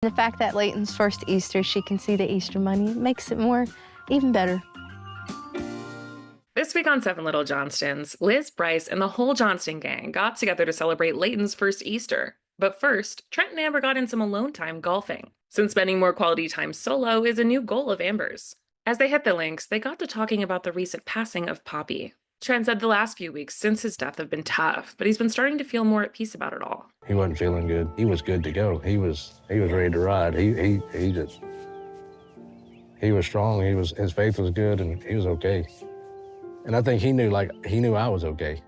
The fact that Leighton's first Easter, she can see the Easter bunny, makes it even better. This week on 7 Little Johnstons, Liz, Bryce, and the whole Johnston gang got together to celebrate Leighton's first Easter. But first, Trent and Amber got in some alone time golfing, since spending more quality time solo is a new goal of Amber's. As they hit the links, they got to talking about the recent passing of Poppy. Trent said the last few weeks since his death have been tough, but he's been starting to feel more at peace about it all. He wasn't feeling good. He was good to go. He was ready to ride. He was strong. His faith was good, and he was okay. And I think he knew I was okay.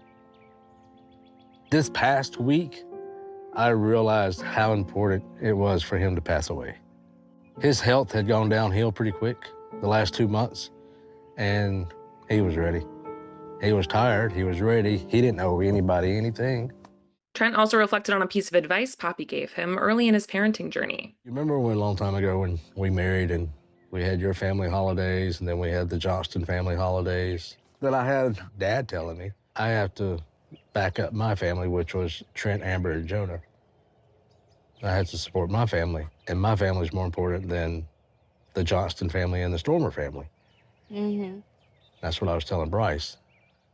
This past week, I realized how important it was for him to pass away. His health had gone downhill pretty quick the last 2 months, and he was ready. He was tired, he was ready. He didn't owe anybody anything. Trent also reflected on a piece of advice Poppy gave him early in his parenting journey. You remember when a long time ago when we married and we had your family holidays and then we had the Johnston family holidays? That I had Dad telling me, I have to back up my family, which was Trent, Amber, and Jonah. I had to support my family, and my family's more important than the Johnston family and the Stormer family. Mm-hmm. That's what I was telling Bryce.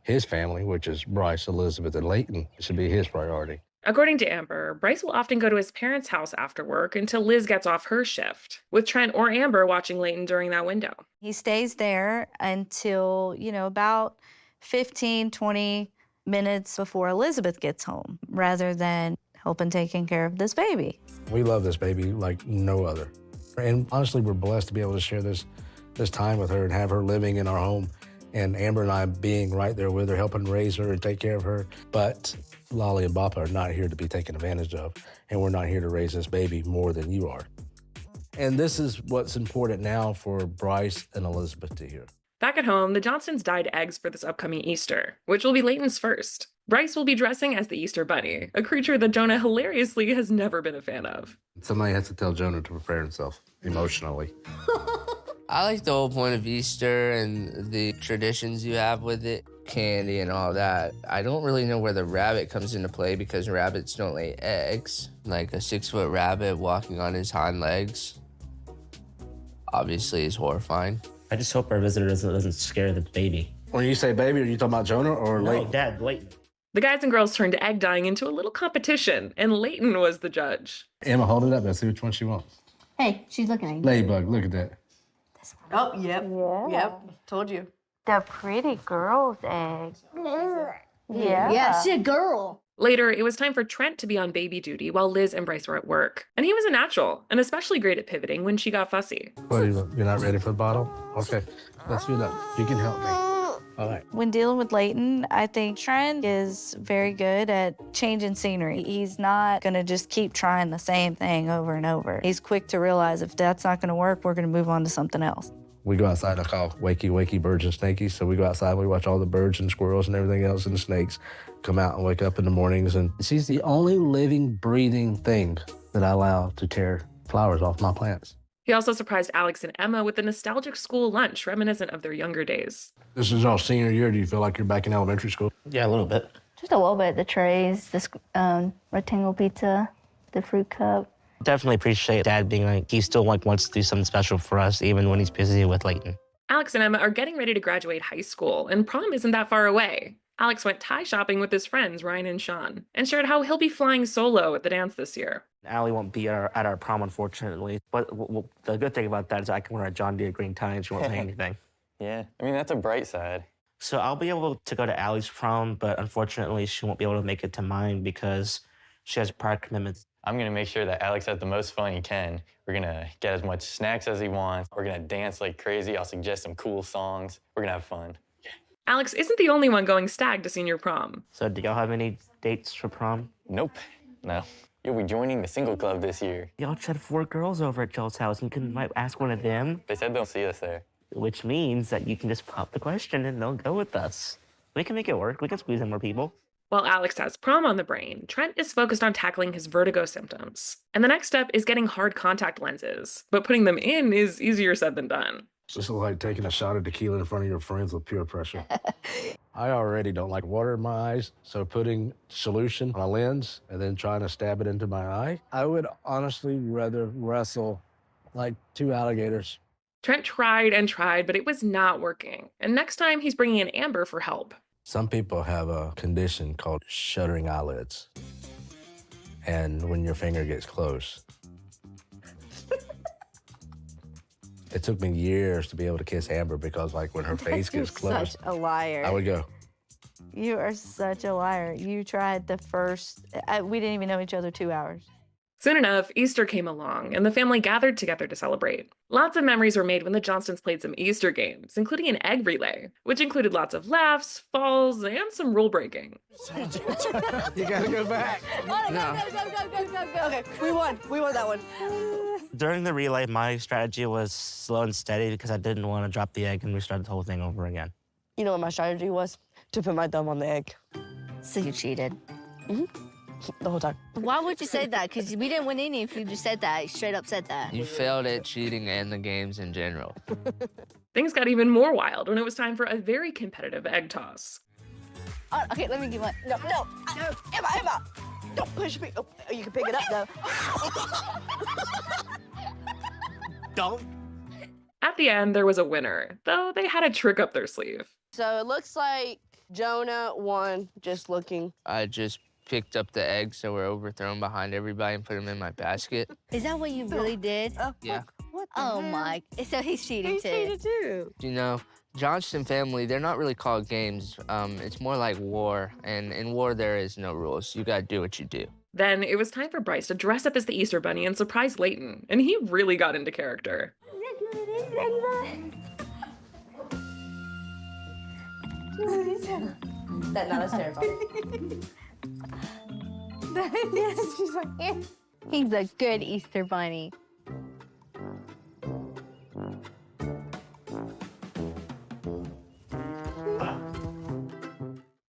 His family, which is Bryce, Elizabeth, and Leighton, should be his priority. According to Amber, Bryce will often go to his parents' house after work until Liz gets off her shift, with Trent or Amber watching Leighton during that window. He stays there until, about 15, 20 minutes before Elizabeth gets home, rather than helping taking care of this baby. We love this baby like no other. And honestly, we're blessed to be able to share this time with her and have her living in our home. And Amber and I being right there with her, helping raise her and take care of her. But Lolly and Bappa are not here to be taken advantage of, and we're not here to raise this baby more than you are. And this is what's important now for Bryce and Elizabeth to hear. Back at home, the Johnstons dyed eggs for this upcoming Easter, which will be Leighton's first. Bryce will be dressing as the Easter Bunny, a creature that Jonah hilariously has never been a fan of. Somebody has to tell Jonah to prepare himself emotionally. I like the whole point of Easter and the traditions you have with it, candy and all that. I don't really know where the rabbit comes into play because rabbits don't lay eggs. Like a 6-foot rabbit walking on his hind legs obviously is horrifying. I just hope our visitor doesn't scare the baby. When you say baby, are you talking about Jonah or Leighton? No, Dad, Leighton. The guys and girls turned egg dyeing into a little competition, and Leighton was the judge. Emma, hold it up. Let's see which one she wants. Hey, she's looking at you. Ladybug, look at that. Oh, yep. Yeah. Yep. Told you. The pretty girl's egg. Yeah. Yeah, she's a girl. Later, it was time for Trent to be on baby duty while Liz and Bryce were at work. And he was a natural, and especially great at pivoting when she got fussy. What are you, you're not ready for the bottle? Okay, let's do that. You can help me. All right. When dealing with Leighton, I think Trent is very good at changing scenery. He's not going to just keep trying the same thing over and over. He's quick to realize if that's not going to work, we're going to move on to something else. We go outside, I call wakey birds and snakies. So we go outside, we watch all the birds and squirrels and everything else and the snakes come out and wake up in the mornings. And she's the only living, breathing thing that I allow to tear flowers off my plants. He also surprised Alex and Emma with a nostalgic school lunch reminiscent of their younger days. This is our senior year. Do you feel like you're back in elementary school? Yeah, a little bit. Just a little bit. The trays, the rectangle pizza, the fruit cup. Definitely appreciate Dad being like, he still wants to do something special for us, even when he's busy with Leighton. Alex and Emma are getting ready to graduate high school, and prom isn't that far away. Alex went tie shopping with his friends, Ryan and Sean, and shared how he'll be flying solo at the dance this year. Allie won't be at our prom, unfortunately. But the good thing about that is I can wear a John Deere green tie and she won't say anything. Yeah, I mean, that's a bright side. So I'll be able to go to Allie's prom, but unfortunately she won't be able to make it to mine because she has prior commitments. I'm gonna make sure that Alex has the most fun he can. We're gonna get as much snacks as he wants. We're gonna dance like crazy. I'll suggest some cool songs. We're gonna have fun. Alex isn't the only one going stag to senior prom. So do y'all have any dates for prom? Nope, no. You'll be joining the single club this year. Y'all just had 4 girls over at Joel's house and you might ask one of them. They said they'll see us there. Which means that you can just pop the question and they'll go with us. We can make it work. We can squeeze in more people. While Alex has prom on the brain, Trent is focused on tackling his vertigo symptoms. And the next step is getting hard contact lenses, but putting them in is easier said than done. It's just like taking a shot of tequila in front of your friends with pure pressure. I already don't like water in my eyes, so putting solution on a lens and then trying to stab it into my eye, I would honestly rather wrestle like 2 alligators. Trent tried and tried, but it was not working. And next time, he's bringing in Amber for help. Some people have a condition called shuddering eyelids. And when your finger gets close, it took me years to be able to kiss Amber because, like, when her face gets close, Such a liar. I would go. You are such a liar. You tried the first, we didn't even know each other 2 hours. Soon enough, Easter came along, and the family gathered together to celebrate. Lots of memories were made when the Johnstons played some Easter games, including an egg relay, which included lots of laughs, falls, and some rule breaking. You gotta go back. Go. Okay, we won that one. During the relay, my strategy was slow and steady because I didn't want to drop the egg and restart the whole thing over again. You know what my strategy was? To put my thumb on the egg. So you cheated. The whole time. Why would you say that? Because we didn't win any if you just said that. Straight up said that. You failed at cheating and the games in general. Things got even more wild when it was time for a very competitive egg toss. Oh, okay, let me get one. No. Emma. Don't push me. Oh, you can pick it up, though. Don't. At the end, there was a winner, though they had a trick up their sleeve. So it looks like Jonah won just looking. I just picked up the eggs that were overthrown behind everybody and put them in my basket. Is that what you really did? Yeah. What the Oh hell? my. So he's cheating too. He cheated too. You know, Johnston Family, they're not really called games. It's more like war, and in war there is no rules. You gotta do what you do. Then it was time for Bryce to dress up as the Easter Bunny and surprise Leighton, and he really got into character. That's terrifying. Yes, she's like, yeah. He's a good Easter bunny.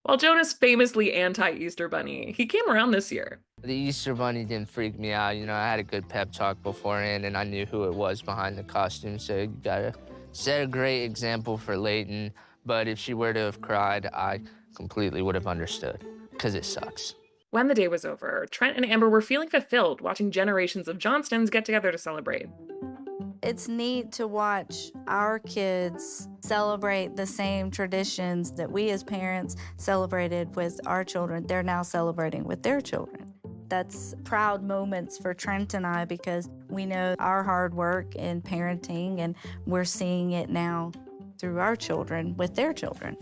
While Jonah's famously anti-Easter Bunny, he came around this year. The Easter Bunny didn't freak me out. You know, I had a good pep talk beforehand, and I knew who it was behind the costume, so you gotta set a great example for Leighton. But if she were to have cried, I completely would have understood, because it sucks. When the day was over, Trent and Amber were feeling fulfilled watching generations of Johnstons get together to celebrate. It's neat to watch our kids celebrate the same traditions that we as parents celebrated with our children. They're now celebrating with their children. That's proud moments for Trent and I because we know our hard work in parenting and we're seeing it now through our children with their children.